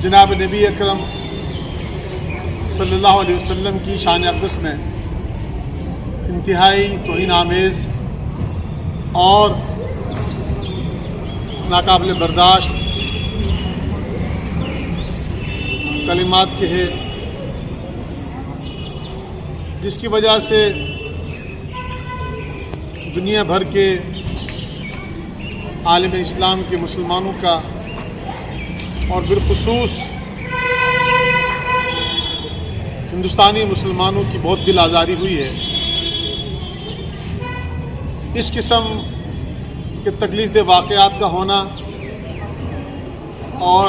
जनाब नबी अकरम सल्लल्लाहु अलैहि वसल्लम की शान अक़दस में इंतहाई तौहीन आमेज़ और नाकाबिल बर्दाश्त कलिमात के हैं, जिसकी वजह से दुनिया भर के आलम इस्लाम के मुसलमानों का और बिलखुसूस हिंदुस्तानी मुसलमानों की बहुत दिल आज़ारी हुई है। इस किस्म के तकलीफ़ वाक़यात का होना और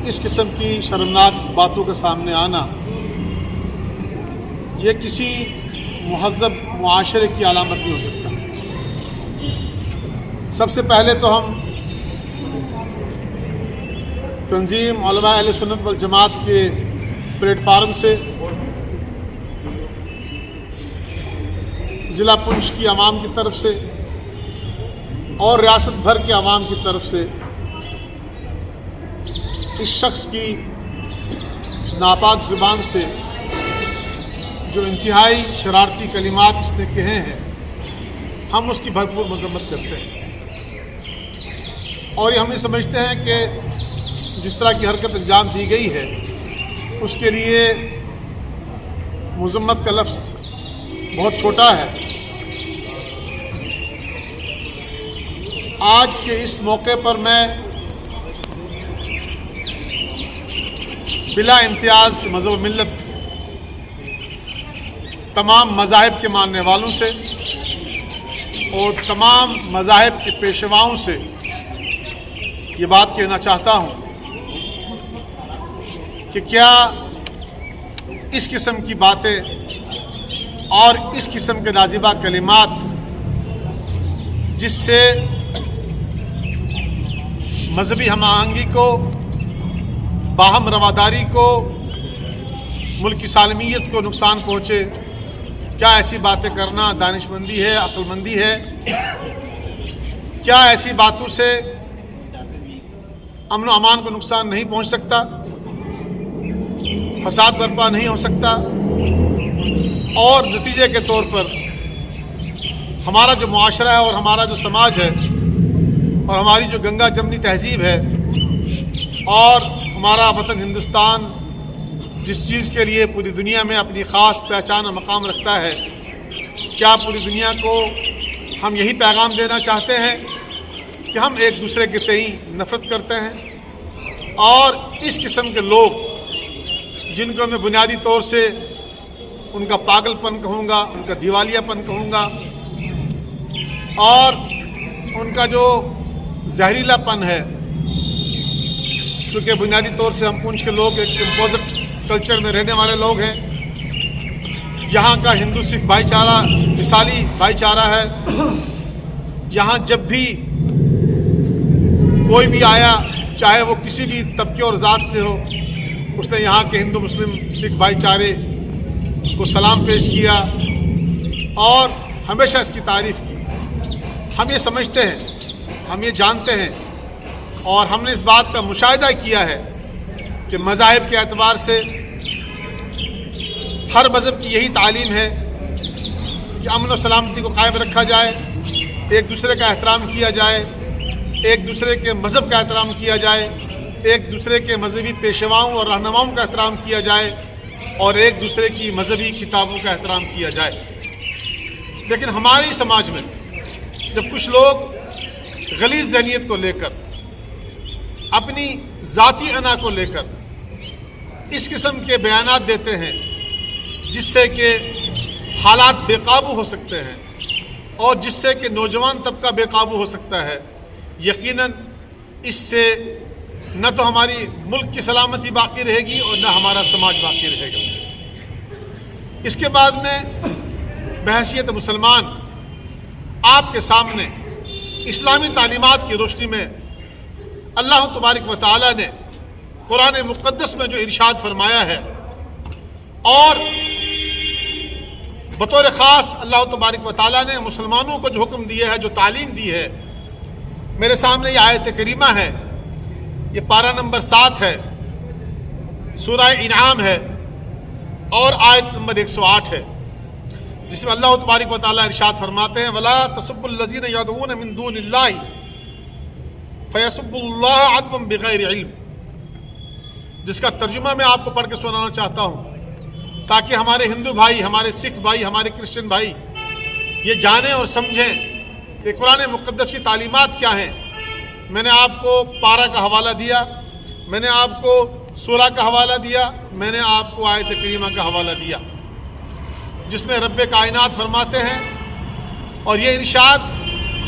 इस किस्म की शर्मनाक बातों के सामने आना, ये किसी मुहज़्ज़ब मुआशरे की अलामत नहीं हो सकता। सबसे पहले तो हम तंजीम उलमा अहले सुन्नत वल जमात के प्लेटफार्म से ज़िला पुंछ की आवाम की तरफ से और रियासत भर के आवाम की तरफ से इस शख्स की नापाक ज़ुबान से जो इंतहाई शरारती कलिमात इसने कहे हैं, हम उसकी भरपूर मज़म्मत करते हैं। और ये हम ये समझते हैं कि जिस तरह की हरकत अंजाम दी गई है, उसके लिए मज़म्मत का लफ्ज़ बहुत छोटा है। आज के इस मौके पर मैं बिला इम्तियाज़ मज़हब मिल्लत तमाम मज़ाहिब के मानने वालों से और तमाम मज़ाहिब के पेशवाओं से ये बात कहना चाहता हूँ कि क्या इस किस्म की बातें और इस किस्म के नाजिबा कलिमात, जिससे मजहबी हम-आहंगी को, बाहम रवादारी को, मुल्क की सालमियत को नुकसान पहुँचे, क्या ऐसी बातें करना दानिशमंदी है, अक्लमंदी है? क्या ऐसी बातों से अमन व अमान को नुकसान नहीं पहुँच सकता, फसाद बर्पा नहीं हो सकता और नतीजे के तौर पर हमारा जो मुआशरा है और हमारा जो समाज है और हमारी जो गंगा जमनी तहजीब है और हमारा वतन हिंदुस्तान जिस चीज़ के लिए पूरी दुनिया में अपनी ख़ास पहचान और मकाम रखता है, क्या पूरी दुनिया को हम यही पैगाम देना चाहते हैं कि हम एक दूसरे के तई नफ़रत करते हैं? और इस किस्म के लोग जिनको मैं बुनियादी तौर से उनका पागलपन कहूँगा, उनका दिवालियापन कहूँगा और उनका जो जहरीलापन है, चूँकि बुनियादी तौर से हम पुंछ के लोग एक कंपोजिट कल्चर में रहने वाले लोग हैं, यहाँ का हिंदू सिख भाईचारा मिसाली भाईचारा है। यहाँ जब भी कोई भी आया, चाहे वो किसी भी तबके और ज़ात से हो, उसने यहाँ के हिंदू मुस्लिम सिख भाईचारे को सलाम पेश किया और हमेशा इसकी तारीफ़ की। हम ये समझते हैं, हम ये जानते हैं और हमने इस बात का मुशाहिदा किया है कि मज़ाहिब के एतबार से हर मज़हब की यही तालीम है कि अमन व सलामती को कायम रखा जाए, एक दूसरे का एहतराम किया जाए, एक दूसरे के मज़हब का एहतराम किया जाए, एक दूसरे के मजहबी पेशवाओं और रहनुमाओं का एहतराम किया जाए और एक दूसरे की मजहबी किताबों का एहतराम किया जाए। लेकिन हमारे समाज में जब कुछ लोग गलीज़ ज़हनियत को लेकर, अपनी ज़ाती अना को लेकर इस किस्म के बयानात देते हैं जिससे कि हालात बेकाबू हो सकते हैं और जिससे कि नौजवान तबका बेकाबू हो सकता है, यकीनन इससे न तो हमारी मुल्क की सलामती बाकी रहेगी और न हमारा समाज बाकी रहेगा। इसके बाद में बहैसियत मुसलमान आपके सामने इस्लामी तालीमात की रोशनी में अल्लाह तबारक व तआला ने कुरान मुक़द्दस में जो इरशाद फरमाया है और बतौर ख़ास अल्लाह तबारक व तआला ने मुसलमानों को जो हुक्म दिया है, जो तालीम दी है, मेरे सामने ये आयत करीमा है, ये पारा नंबर 7 है سورہ انعام ہے اور آیت نمبر 108 ہے، جس میں اللہ تبارک و تعالیٰ ارشاد فرماتے ہیں وَلَا تَسُبُّوا الَّذِينَ يَدْعُونَ مِن دُونِ اللَّهِ فَيَسُبُّوا اللَّهَ عَدْوًا بِغَيْرِ علم، جس کا ترجمہ میں آپ کو پڑھ کے سنانا چاہتا ہوں تاکہ ہمارے ہندو بھائی، ہمارے سکھ بھائی، ہمارے کرسچن بھائی یہ جانیں اور سمجھیں کہ قرآن مقدس کی تعلیمات کیا ہیں۔ میں نے آپ کو پارہ کا حوالہ دیا، میں نے آپ کو سورہ کا حوالہ دیا، میں نے آپ کو آیت کریمہ کا حوالہ دیا، جس میں رب کائنات فرماتے ہیں، اور یہ ارشاد،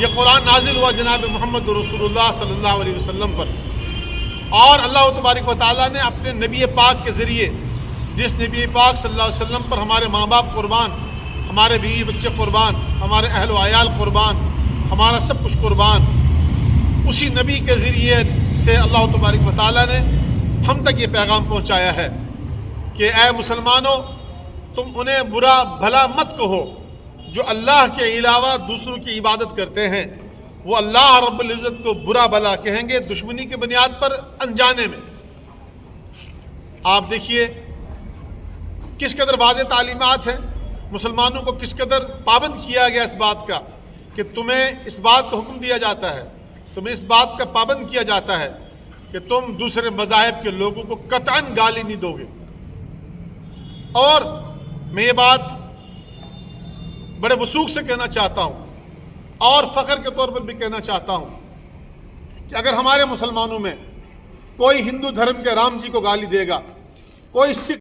یہ قرآن نازل ہوا جناب محمد رسول اللہ صلی اللہ علیہ وسلم پر، اور اللہ تبارک و تعالیٰ نے اپنے نبی پاک کے ذریعے، جس نبی پاک صلی اللہ علیہ وسلم پر ہمارے ماں باپ قربان، ہمارے بیوی بچے قربان، ہمارے اہل و عیال قربان، ہمارا سب کچھ قربان، اسی نبی کے ذریعے سے اللہ تبارک و تعالیٰ نے ہم تک یہ پیغام پہنچایا ہے کہ اے مسلمانوں، تم انہیں برا بھلا مت کہو جو اللہ کے علاوہ دوسروں کی عبادت کرتے ہیں، وہ اللہ رب العزت کو برا بھلا کہیں گے دشمنی کی بنیاد پر انجانے میں۔ آپ دیکھیے کس قدر واضح تعلیمات ہیں، مسلمانوں کو کس قدر پابند کیا گیا اس بات کا کہ تمہیں اس بات کا حکم دیا جاتا ہے، تمہیں اس بات کا پابند کیا جاتا ہے کہ تم دوسرے مذاہب کے لوگوں کو قطعاً گالی نہیں دو گے۔ اور میں یہ بات بڑے وثوق سے کہنا چاہتا ہوں اور فخر کے طور پر بھی کہنا چاہتا ہوں کہ اگر ہمارے مسلمانوں میں کوئی ہندو دھرم کے رام جی کو گالی دے گا، کوئی سکھ